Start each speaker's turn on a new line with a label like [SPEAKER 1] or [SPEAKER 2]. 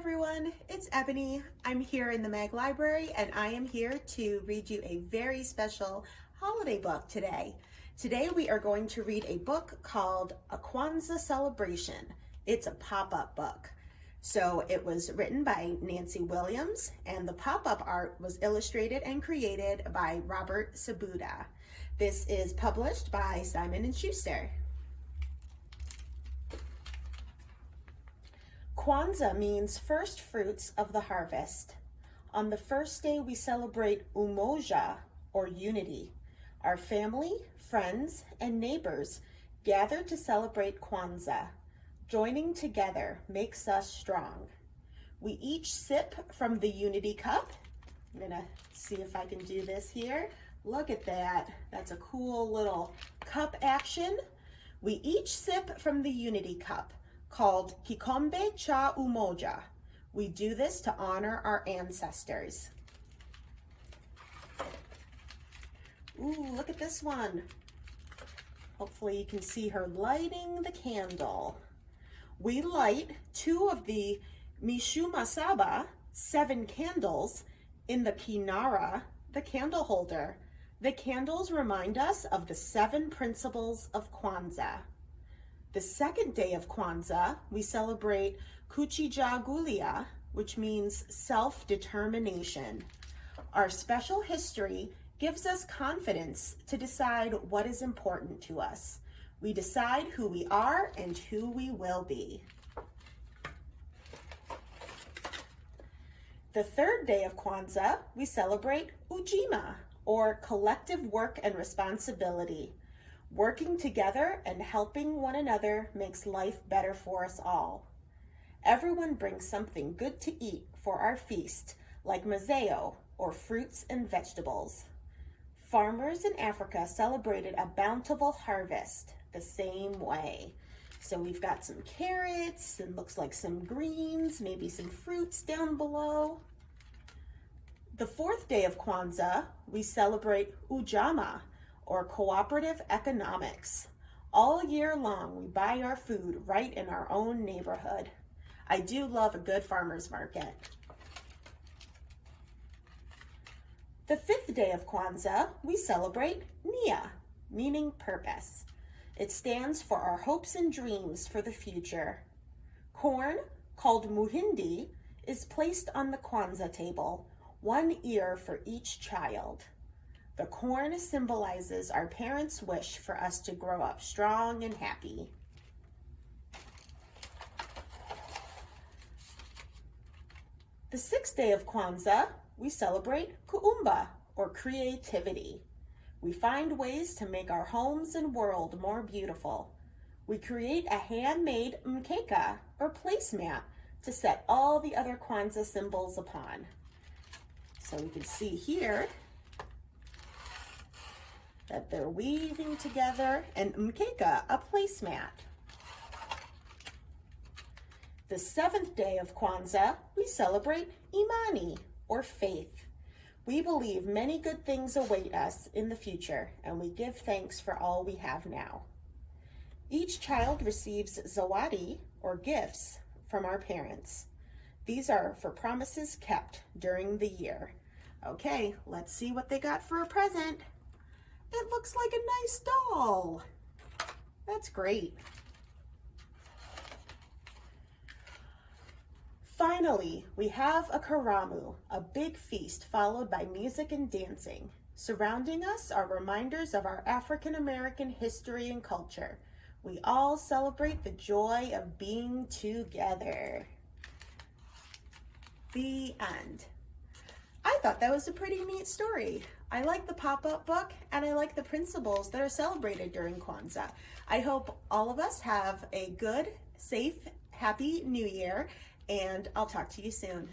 [SPEAKER 1] everyone, it's Ebony. I'm here in the Mag Library and I am here to read you a very special holiday book today. Today we are going to read a book called A Kwanzaa Celebration. It's a pop-up book. So it was written by Nancy Williams and the pop-up art was illustrated and created by Robert Sabuda. This is published by Simon & Schuster. Kwanzaa means first fruits of the harvest. On the first day we celebrate Umoja, or unity. Our family, friends, and neighbors gather to celebrate Kwanzaa. Joining together makes us strong. We each sip from the unity cup. I'm gonna see if I can do this here. Look at that. That's a cool little cup action. We each sip from the unity cup, called Kikombe cha Umoja. We do this to honor our ancestors. Ooh, look at this one. Hopefully you can see her lighting the candle. We light 2 of the Mishumasaba, 7 candles, in the Kinara, the candle holder. The candles remind us of the 7 principles of Kwanzaa. The second day of Kwanzaa, we celebrate Kujichagulia, which means self-determination. Our special history gives us confidence to decide what is important to us. We decide who we are and who we will be. The third day of Kwanzaa, we celebrate Ujima, or collective work and responsibility. Working together and helping one another makes life better for us all. Everyone brings something good to eat for our feast, like mazeo, or fruits and vegetables. Farmers in Africa celebrated a bountiful harvest the same way. So we've got some carrots and looks like some greens, maybe some fruits down below. The fourth day of Kwanzaa, we celebrate Ujama, or cooperative economics. All year long, we buy our food right in our own neighborhood. I do love a good farmer's market. The fifth day of Kwanzaa, we celebrate Nia, meaning purpose. It stands for our hopes and dreams for the future. Corn, called muhindi, is placed on the Kwanzaa table, 1 ear for each child. The corn symbolizes our parents' wish for us to grow up strong and happy. The sixth day of Kwanzaa, we celebrate Kuumba, or creativity. We find ways to make our homes and world more beautiful. We create a handmade mkeka, or placemat, to set all the other Kwanzaa symbols upon. So we can see here that they're weaving together an mkeka, a placemat. The seventh day of Kwanzaa, we celebrate Imani, or faith. We believe many good things await us in the future, and we give thanks for all we have now. Each child receives zawadi, or gifts, from our parents. These are for promises kept during the year. Okay, let's see what they got for a present. It looks like a nice doll. That's great. Finally, we have a karamu, a big feast followed by music and dancing. Surrounding us are reminders of our African American history and culture. We all celebrate the joy of being together. The end. I thought that was a pretty neat story. I like the pop-up book and I like the principles that are celebrated during Kwanzaa. I hope all of us have a good, safe, happy New Year, and I'll talk to you soon.